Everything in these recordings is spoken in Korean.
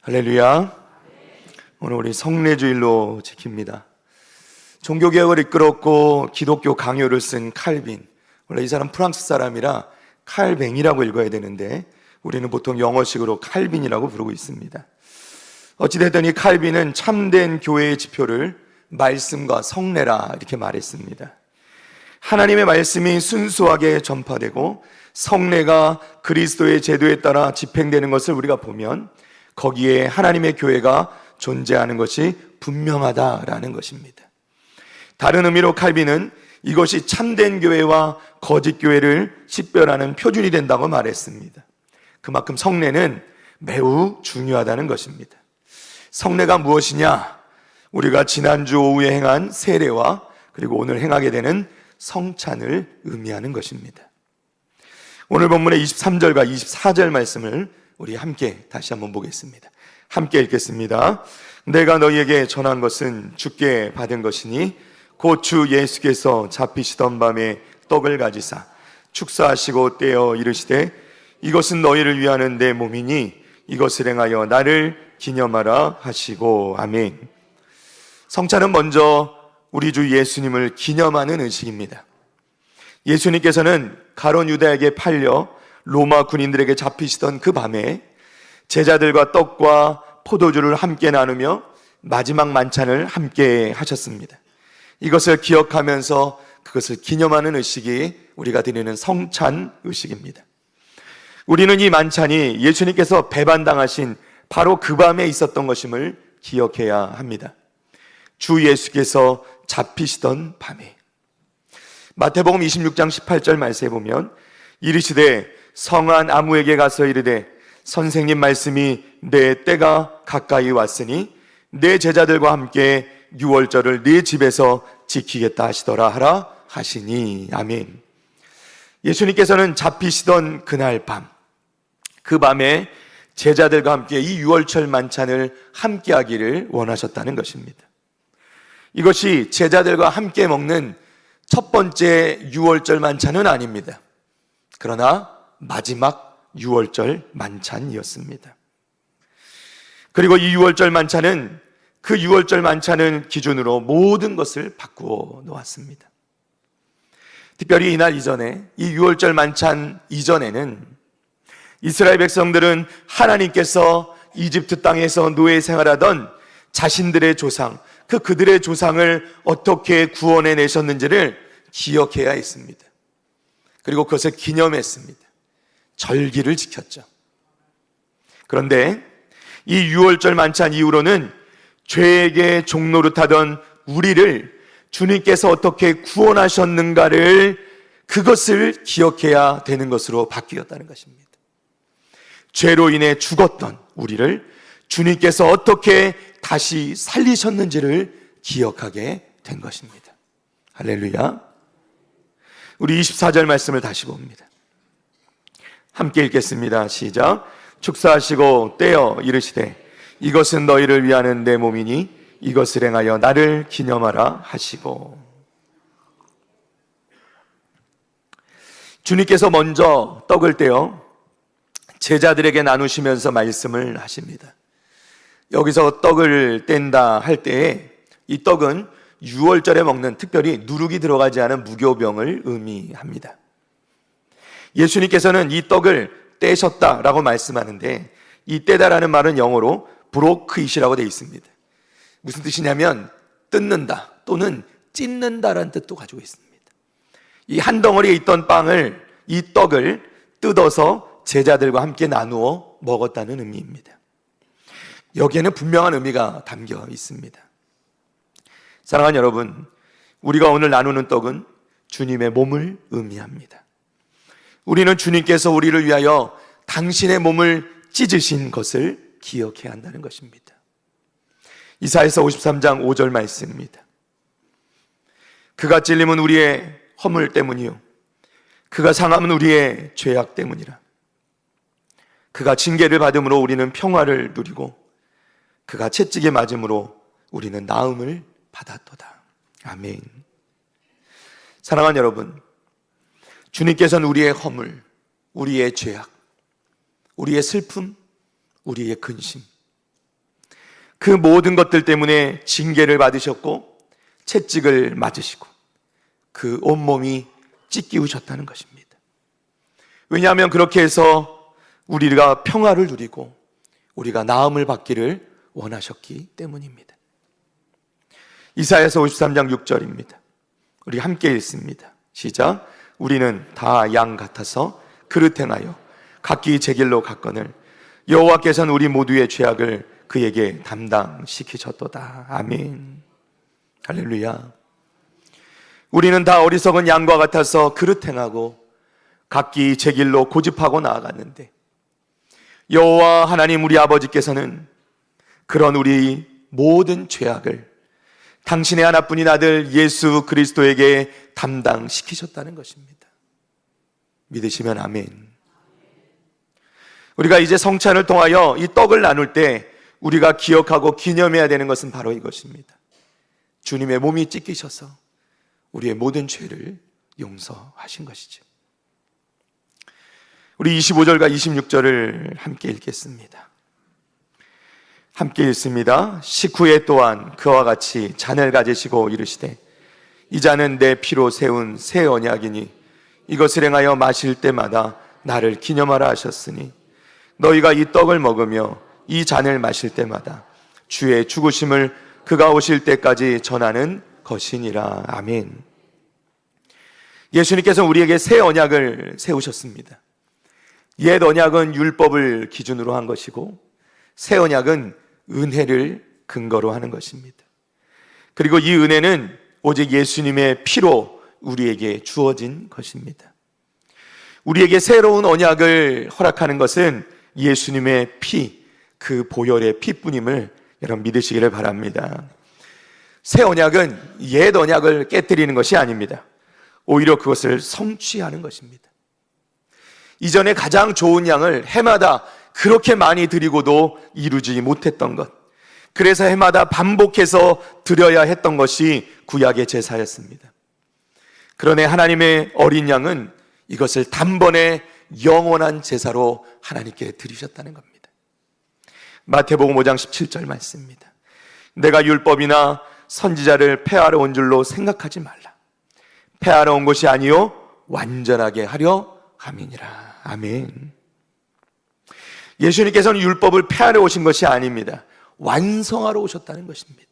할렐루야. 오늘 우리 성례주일로 지킵니다. 종교개혁을 이끌었고 기독교 강요를 쓴 칼빈, 원래 이 사람 프랑스 사람이라 칼뱅이라고 읽어야 되는데 우리는 보통 영어식으로 칼빈이라고 부르고 있습니다. 어찌됐든 이 칼빈은 참된 교회의 지표를 말씀과 성례라 이렇게 말했습니다. 하나님의 말씀이 순수하게 전파되고 성례가 그리스도의 제도에 따라 집행되는 것을 우리가 보면 거기에 하나님의 교회가 존재하는 것이 분명하다라는 것입니다. 다른 의미로 칼빈은 이것이 참된 교회와 거짓 교회를 식별하는 표준이 된다고 말했습니다. 그만큼 성례는 매우 중요하다는 것입니다. 성례가 무엇이냐? 우리가 지난주 오후에 행한 세례와 그리고 오늘 행하게 되는 성찬을 의미하는 것입니다. 오늘 본문의 23절과 24절 말씀을 우리 함께 다시 한번 보겠습니다. 함께 읽겠습니다. 내가 너희에게 전한 것은 주께 받은 것이니 곧 주 예수께서 잡히시던 밤에 떡을 가지사 축사하시고 떼어 이르시되 이것은 너희를 위하는 내 몸이니 이것을 행하여 나를 기념하라 하시고. 아멘. 성찬은 먼저 우리 주 예수님을 기념하는 의식입니다. 예수님께서는 가룟 유다에게 팔려 로마 군인들에게 잡히시던 그 밤에 제자들과 떡과 포도주를 함께 나누며 마지막 만찬을 함께 하셨습니다. 이것을 기억하면서 그것을 기념하는 의식이 우리가 드리는 성찬 의식입니다. 우리는 이 만찬이 예수님께서 배반당하신 바로 그 밤에 있었던 것임을 기억해야 합니다. 주 예수께서 잡히시던 밤에. 마태복음 26장 18절 말씀에 보면 이르시되 성한 아무에게 가서 이르되 선생님 말씀이 내 때가 가까이 왔으니 내 제자들과 함께 유월절을 네 집에서 지키겠다 하시더라 하라 하시니. 아멘. 예수님께서는 잡히시던 그날 밤, 그 밤에 제자들과 함께 이 유월절 만찬을 함께 하기를 원하셨다는 것입니다. 이것이 제자들과 함께 먹는 첫 번째 유월절 만찬은 아닙니다. 그러나 마지막 유월절 만찬이었습니다. 그리고 이 유월절 만찬은 그 유월절 만찬을 기준으로 모든 것을 바꾸어 놓았습니다. 특별히 이날 이전에, 이 유월절 만찬 이전에는 이스라엘 백성들은 하나님께서 이집트 땅에서 노예 생활하던 자신들의 조상, 그들의 조상을 어떻게 구원해 내셨는지를 기억해야 했습니다. 그리고 그것을 기념했습니다. 절기를 지켰죠. 그런데 이 유월절 만찬 이후로는 죄에게 종노릇하던 우리를 주님께서 어떻게 구원하셨는가를 그것을 기억해야 되는 것으로 바뀌었다는 것입니다. 죄로 인해 죽었던 우리를 주님께서 어떻게 다시 살리셨는지를 기억하게 된 것입니다. 할렐루야. 우리 24절 말씀을 다시 봅니다. 함께 읽겠습니다. 시작. 축사하시고 떼어 이르시되 이것은 너희를 위하는 내 몸이니 이것을 행하여 나를 기념하라 하시고. 주님께서 먼저 떡을 떼어 제자들에게 나누시면서 말씀을 하십니다. 여기서 떡을 뗀다 할 때에 이 떡은 유월절에 먹는 특별히 누룩이 들어가지 않은 무교병을 의미합니다. 예수님께서는 이 떡을 떼셨다라고 말씀하는데 이 떼다라는 말은 영어로 브로크잇이라고 되어 있습니다. 무슨 뜻이냐면 뜯는다 또는 찢는다라는 뜻도 가지고 있습니다. 이 한 덩어리에 있던 빵을, 이 떡을 뜯어서 제자들과 함께 나누어 먹었다는 의미입니다. 여기에는 분명한 의미가 담겨 있습니다. 사랑하는 여러분, 우리가 오늘 나누는 떡은 주님의 몸을 의미합니다. 우리는 주님께서 우리를 위하여 당신의 몸을 찢으신 것을 기억해야 한다는 것입니다. 이사야서 53장 5절 말씀입니다. 그가 찔림은 우리의 허물 때문이요 그가 상함은 우리의 죄악 때문이라. 그가 징계를 받음으로 우리는 평화를 누리고 그가 채찍에 맞음으로 우리는 나음을 받았도다. 아멘. 사랑하는 여러분, 주님께서는 우리의 허물, 우리의 죄악, 우리의 슬픔, 우리의 근심, 그 모든 것들 때문에 징계를 받으셨고 채찍을 맞으시고 그 온몸이 찢기우셨다는 것입니다. 왜냐하면 그렇게 해서 우리가 평화를 누리고 우리가 나음을 받기를 원하셨기 때문입니다. 이사야서 53장 6절입니다. 우리 함께 읽습니다. 시작. 우리는 다 양 같아서 그릇 행하여 각기 제 길로 갔거늘 여호와께서는 우리 모두의 죄악을 그에게 담당시키셨도다. 아멘. 할렐루야. 우리는 다 어리석은 양과 같아서 그릇 행하고 각기 제 길로 고집하고 나아갔는데 여호와 하나님 우리 아버지께서는 그런 우리 모든 죄악을 당신의 하나뿐인 아들 예수 그리스도에게 담당시키셨다는 것입니다. 믿으시면 아멘. 우리가 이제 성찬을 통하여 이 떡을 나눌 때 우리가 기억하고 기념해야 되는 것은 바로 이것입니다. 주님의 몸이 찢기셔서 우리의 모든 죄를 용서하신 것이죠. 우리 25절과 26절을 함께 읽겠습니다. 함께 읽습니다. 식후에 또한 그와 같이 잔을 가지시고 이르시되 이 잔은 내 피로 세운 새 언약이니 이것을 행하여 마실 때마다 나를 기념하라 하셨으니 너희가 이 떡을 먹으며 이 잔을 마실 때마다 주의 죽으심을 그가 오실 때까지 전하는 것이니라. 아멘. 예수님께서 우리에게 새 언약을 세우셨습니다. 옛 언약은 율법을 기준으로 한 것이고 새 언약은 은혜를 근거로 하는 것입니다. 그리고 이 은혜는 오직 예수님의 피로 우리에게 주어진 것입니다. 우리에게 새로운 언약을 허락하는 것은 예수님의 피, 그 보혈의 피뿐임을 여러분 믿으시기를 바랍니다. 새 언약은 옛 언약을 깨뜨리는 것이 아닙니다. 오히려 그것을 성취하는 것입니다. 이전에 가장 좋은 양을 해마다 그렇게 많이 드리고도 이루지 못했던 것, 그래서 해마다 반복해서 드려야 했던 것이 구약의 제사였습니다. 그러나 하나님의 어린 양은 이것을 단번에 영원한 제사로 하나님께 드리셨다는 겁니다. 마태복음 5장 17절 말씀입니다. 내가 율법이나 선지자를 폐하러 온 줄로 생각하지 말라. 폐하러 온 것이 아니요 완전하게 하려 함이니라. 아멘. 예수님께서는 율법을 폐하러 오신 것이 아닙니다. 완성하러 오셨다는 것입니다.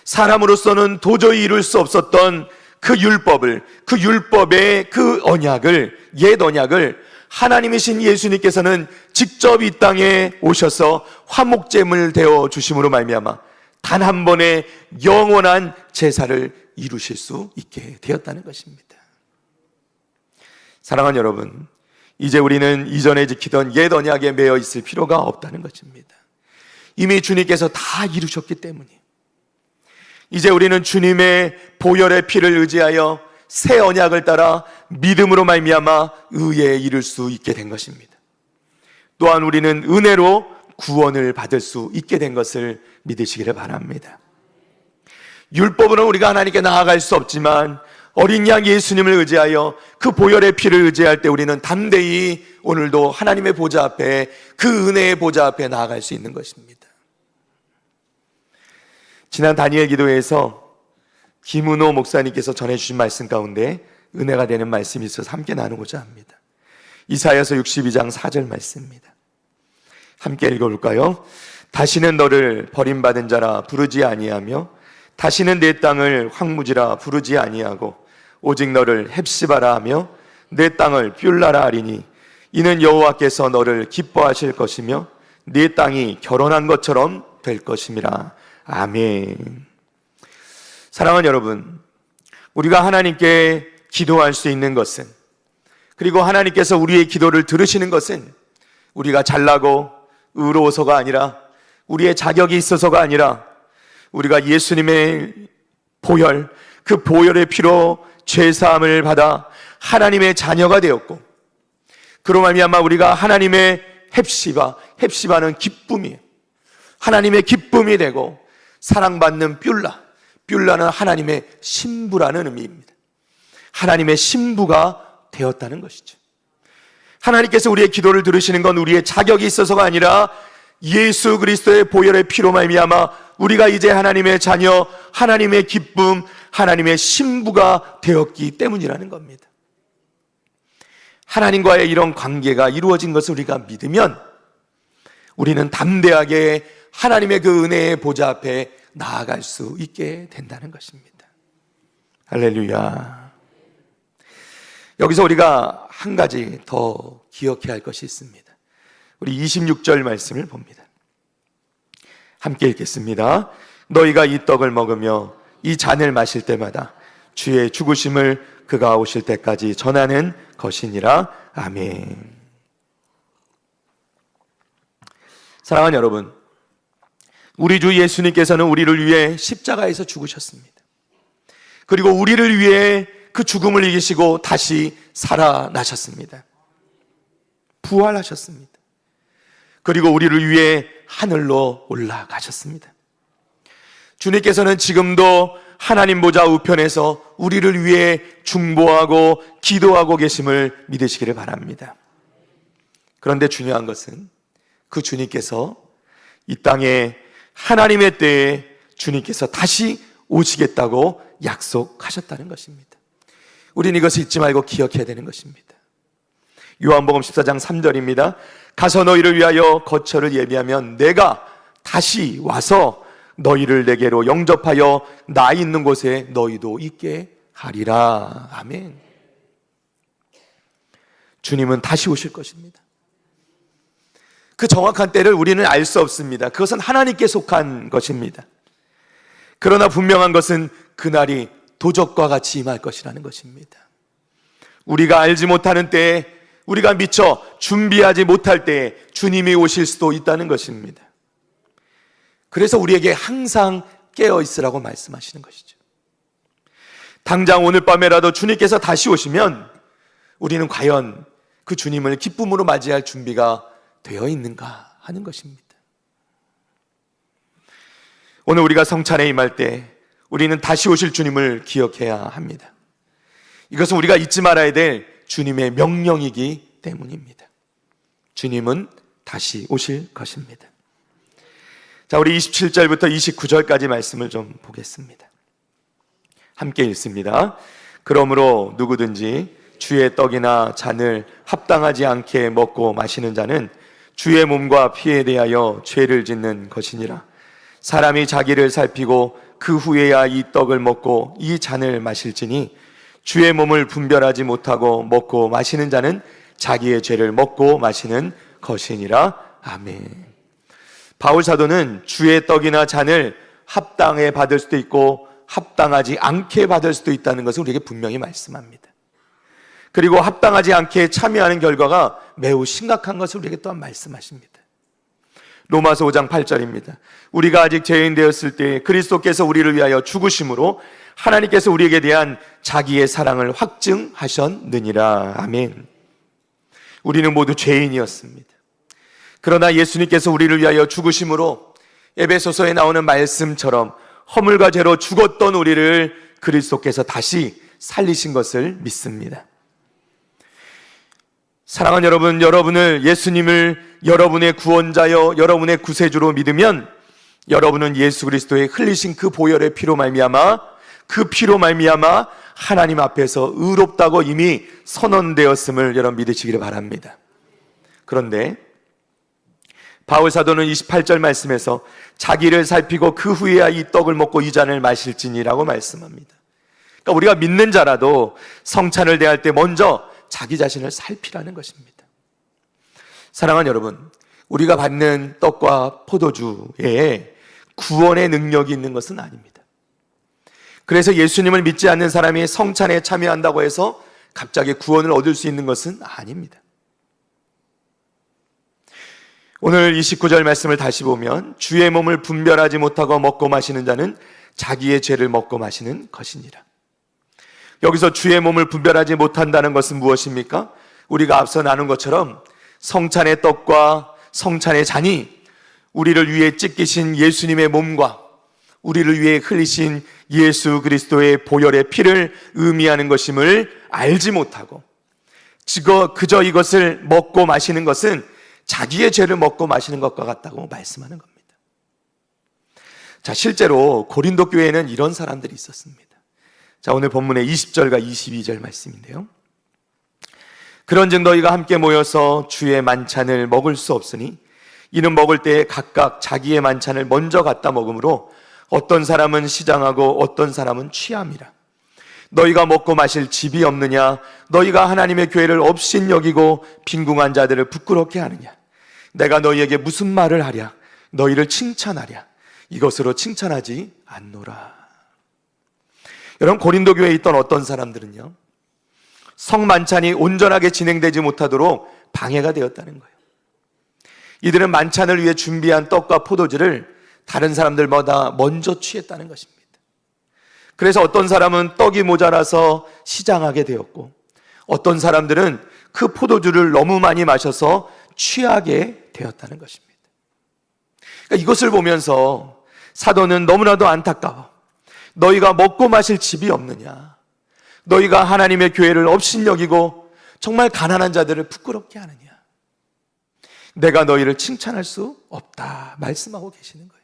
사람으로서는 도저히 이룰 수 없었던 그 율법을, 그 율법의 그 언약을, 옛 언약을 하나님이신 예수님께서는 직접 이 땅에 오셔서 화목제물 되어 주심으로 말미암아 단 한 번의 영원한 제사를 이루실 수 있게 되었다는 것입니다. 사랑하는 여러분, 이제 우리는 이전에 지키던 옛 언약에 매여 있을 필요가 없다는 것입니다. 이미 주님께서 다 이루셨기 때문에 이제 우리는 주님의 보혈의 피를 의지하여 새 언약을 따라 믿음으로 말미암아 의에 이를 수 있게 된 것입니다. 또한 우리는 은혜로 구원을 받을 수 있게 된 것을 믿으시기를 바랍니다. 율법으로는 우리가 하나님께 나아갈 수 없지만 어린 양 예수님을 의지하여 그 보혈의 피를 의지할 때 우리는 담대히 오늘도 하나님의 보좌 앞에, 그 은혜의 보좌 앞에 나아갈 수 있는 것입니다. 지난 다니엘 기도회에서 김은호 목사님께서 전해주신 말씀 가운데 은혜가 되는 말씀이 있어서 함께 나누고자 합니다. 이사야서 62장 4절 말씀입니다. 함께 읽어볼까요? 다시는 너를 버림받은 자라 부르지 아니하며 다시는 내 땅을 황무지라 부르지 아니하고 오직 너를 헵시바라 하며 내 땅을 뷸라라 하리니 이는 여호와께서 너를 기뻐하실 것이며 네 땅이 결혼한 것처럼 될 것임이라. 아멘. 사랑하는 여러분, 우리가 하나님께 기도할 수 있는 것은, 그리고 하나님께서 우리의 기도를 들으시는 것은 우리가 잘나고 의로워서가 아니라, 우리의 자격이 있어서가 아니라 우리가 예수님의 보혈, 그 보혈의 피로 죄사함을 받아 하나님의 자녀가 되었고, 그로 말미암아 우리가 하나님의 헵시바는 기쁨이에요. 하나님의 기쁨이 되고 사랑받는 뷸라는 하나님의 신부라는 의미입니다. 하나님의 신부가 되었다는 것이죠. 하나님께서 우리의 기도를 들으시는 건 우리의 자격이 있어서가 아니라 예수 그리스도의 보혈의 피로 말미암아 우리가 이제 하나님의 자녀, 하나님의 기쁨, 하나님의 신부가 되었기 때문이라는 겁니다. 하나님과의 이런 관계가 이루어진 것을 우리가 믿으면 우리는 담대하게 하나님의 그 은혜의 보좌 앞에 나아갈 수 있게 된다는 것입니다. 할렐루야. 여기서 우리가 한 가지 더 기억해야 할 것이 있습니다. 우리 26절 말씀을 봅니다. 함께 읽겠습니다. 너희가 이 떡을 먹으며 이 잔을 마실 때마다 주의 죽으심을 그가 오실 때까지 전하는 것이니라. 아멘. 사랑하는 여러분, 우리 주 예수님께서는 우리를 위해 십자가에서 죽으셨습니다. 그리고 우리를 위해 그 죽음을 이기시고 다시 살아나셨습니다. 부활하셨습니다. 그리고 우리를 위해 하늘로 올라가셨습니다. 주님께서는 지금도 하나님 보좌 우편에서 우리를 위해 중보하고 기도하고 계심을 믿으시기를 바랍니다. 그런데 중요한 것은 그 주님께서 이 땅에 하나님의 때에 주님께서 다시 오시겠다고 약속하셨다는 것입니다. 우리는 이것을 잊지 말고 기억해야 되는 것입니다. 요한복음 14장 3절입니다. 가서 너희를 위하여 거처를 예비하면 내가 다시 와서 너희를 내게로 영접하여 나 있는 곳에 너희도 있게 하리라. 아멘. 주님은 다시 오실 것입니다. 그 정확한 때를 우리는 알 수 없습니다. 그것은 하나님께 속한 것입니다. 그러나 분명한 것은 그날이 도적과 같이 임할 것이라는 것입니다. 우리가 알지 못하는 때에, 우리가 미처 준비하지 못할 때에 주님이 오실 수도 있다는 것입니다. 그래서 우리에게 항상 깨어 있으라고 말씀하시는 것이죠. 당장 오늘 밤에라도 주님께서 다시 오시면 우리는 과연 그 주님을 기쁨으로 맞이할 준비가 되어 있는가 하는 것입니다. 오늘 우리가 성찬에 임할 때 우리는 다시 오실 주님을 기억해야 합니다. 이것은 우리가 잊지 말아야 될 주님의 명령이기 때문입니다. 주님은 다시 오실 것입니다. 자, 우리 27절부터 29절까지 말씀을 좀 보겠습니다. 함께 읽습니다. 그러므로 누구든지 주의 떡이나 잔을 합당하지 않게 먹고 마시는 자는 주의 몸과 피에 대하여 죄를 짓는 것이니라. 사람이 자기를 살피고 그 후에야 이 떡을 먹고 이 잔을 마실지니 주의 몸을 분별하지 못하고 먹고 마시는 자는 자기의 죄를 먹고 마시는 것이니라. 아멘. 바울 사도는 주의 떡이나 잔을 합당해 받을 수도 있고 합당하지 않게 받을 수도 있다는 것을 우리에게 분명히 말씀합니다. 그리고 합당하지 않게 참여하는 결과가 매우 심각한 것을 우리에게 또한 말씀하십니다. 로마서 5장 8절입니다. 우리가 아직 죄인 되었을 때 그리스도께서 우리를 위하여 죽으심으로 하나님께서 우리에게 대한 자기의 사랑을 확증하셨느니라. 아멘. 우리는 모두 죄인이었습니다. 그러나 예수님께서 우리를 위하여 죽으심으로 에베소서에 나오는 말씀처럼 허물과 죄로 죽었던 우리를 그리스도께서 다시 살리신 것을 믿습니다. 사랑하는 여러분, 여러분을 예수님을 여러분의 구원자여 여러분의 구세주로 믿으면 여러분은 예수 그리스도의 흘리신 그 보혈의 피로 말미암아 그 피로 말미암아 하나님 앞에서 의롭다고 이미 선언되었음을 여러분 믿으시기를 바랍니다. 그런데 바울 사도는 28절 말씀에서 자기를 살피고 그 후에야 이 떡을 먹고 이 잔을 마실지니라고 말씀합니다. 그러니까 우리가 믿는 자라도 성찬을 대할 때 먼저 자기 자신을 살피라는 것입니다. 사랑하는 여러분, 우리가 받는 떡과 포도주에 구원의 능력이 있는 것은 아닙니다. 그래서 예수님을 믿지 않는 사람이 성찬에 참여한다고 해서 갑자기 구원을 얻을 수 있는 것은 아닙니다. 오늘 29절 말씀을 다시 보면 주의 몸을 분별하지 못하고 먹고 마시는 자는 자기의 죄를 먹고 마시는 것이니라. 여기서 주의 몸을 분별하지 못한다는 것은 무엇입니까? 우리가 앞서 나눈 것처럼 성찬의 떡과 성찬의 잔이 우리를 위해 찢기신 예수님의 몸과 우리를 위해 흘리신 예수 그리스도의 보혈의 피를 의미하는 것임을 알지 못하고 그저 이것을 먹고 마시는 것은 자기의 죄를 먹고 마시는 것과 같다고 말씀하는 겁니다. 자, 실제로 고린도 교회에는 이런 사람들이 있었습니다. 자, 오늘 본문의 20절과 22절 말씀인데요. 그런즉 너희가 함께 모여서 주의 만찬을 먹을 수 없으니 이는 먹을 때에 각각 자기의 만찬을 먼저 갖다 먹으므로 어떤 사람은 시장하고 어떤 사람은 취함이라. 너희가 먹고 마실 집이 없느냐? 너희가 하나님의 교회를 업신 여기고 빈궁한 자들을 부끄럽게 하느냐? 내가 너희에게 무슨 말을 하랴? 너희를 칭찬하랴? 이것으로 칭찬하지 않노라. 여러분, 고린도 교회에 있던 어떤 사람들은요, 성만찬이 온전하게 진행되지 못하도록 방해가 되었다는 거예요. 이들은 만찬을 위해 준비한 떡과 포도주를 다른 사람들보다 먼저 취했다는 것입니다. 그래서 어떤 사람은 떡이 모자라서 시장하게 되었고, 어떤 사람들은 그 포도주를 너무 많이 마셔서 취하게 되었다는 것입니다. 그러니까 이것을 보면서 사도는 너무나도 안타까워. 너희가 먹고 마실 집이 없느냐? 너희가 하나님의 교회를 업신여기고 정말 가난한 자들을 부끄럽게 하느냐? 내가 너희를 칭찬할 수 없다 말씀하고 계시는 거예요.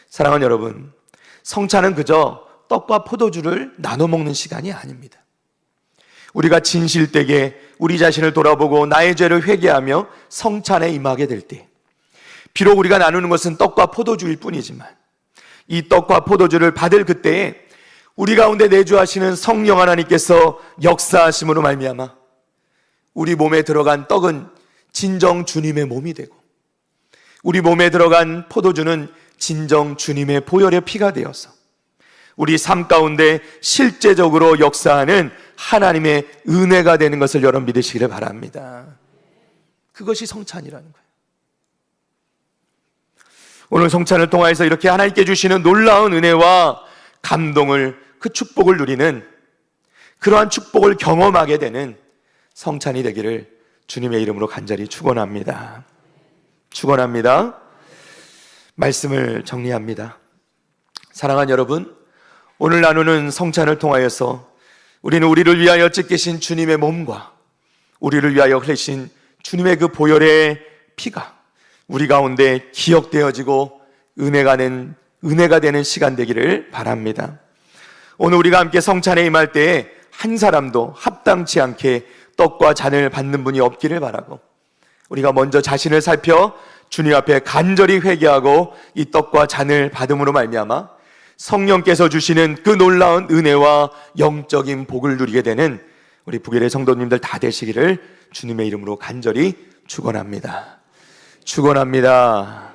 사랑하는 여러분, 성찬은 그저 떡과 포도주를 나눠 먹는 시간이 아닙니다. 우리가 진실되게 우리 자신을 돌아보고 나의 죄를 회개하며 성찬에 임하게 될 때, 비록 우리가 나누는 것은 떡과 포도주일 뿐이지만 이 떡과 포도주를 받을 그때에 우리 가운데 내주하시는 성령 하나님께서 역사하심으로 말미암아 우리 몸에 들어간 떡은 진정 주님의 몸이 되고, 우리 몸에 들어간 포도주는 진정 주님의 보혈의 피가 되어서 우리 삶 가운데 실제적으로 역사하는 하나님의 은혜가 되는 것을 여러분 믿으시기를 바랍니다. 그것이 성찬이라는 거예요. 오늘 성찬을 통해서 이렇게 하나님께 주시는 놀라운 은혜와 감동을, 그 축복을 누리는, 그러한 축복을 경험하게 되는 성찬이 되기를 주님의 이름으로 간절히 축원합니다. 축원합니다. 말씀을 정리합니다. 사랑하는 여러분, 오늘 나누는 성찬을 통하여서 우리는 우리를 위하여 찢기신 주님의 몸과 우리를 위하여 흘리신 주님의 그 보혈의 피가 우리 가운데 기억되어지고 은혜가 되는 시간 되기를 바랍니다. 오늘 우리가 함께 성찬에 임할 때에 한 사람도 합당치 않게 떡과 잔을 받는 분이 없기를 바라고, 우리가 먼저 자신을 살펴 주님 앞에 간절히 회개하고 이 떡과 잔을 받음으로 말미암아 성령께서 주시는 그 놀라운 은혜와 영적인 복을 누리게 되는 우리 북일의 성도님들 다 되시기를 주님의 이름으로 간절히 축원합니다. 축원합니다.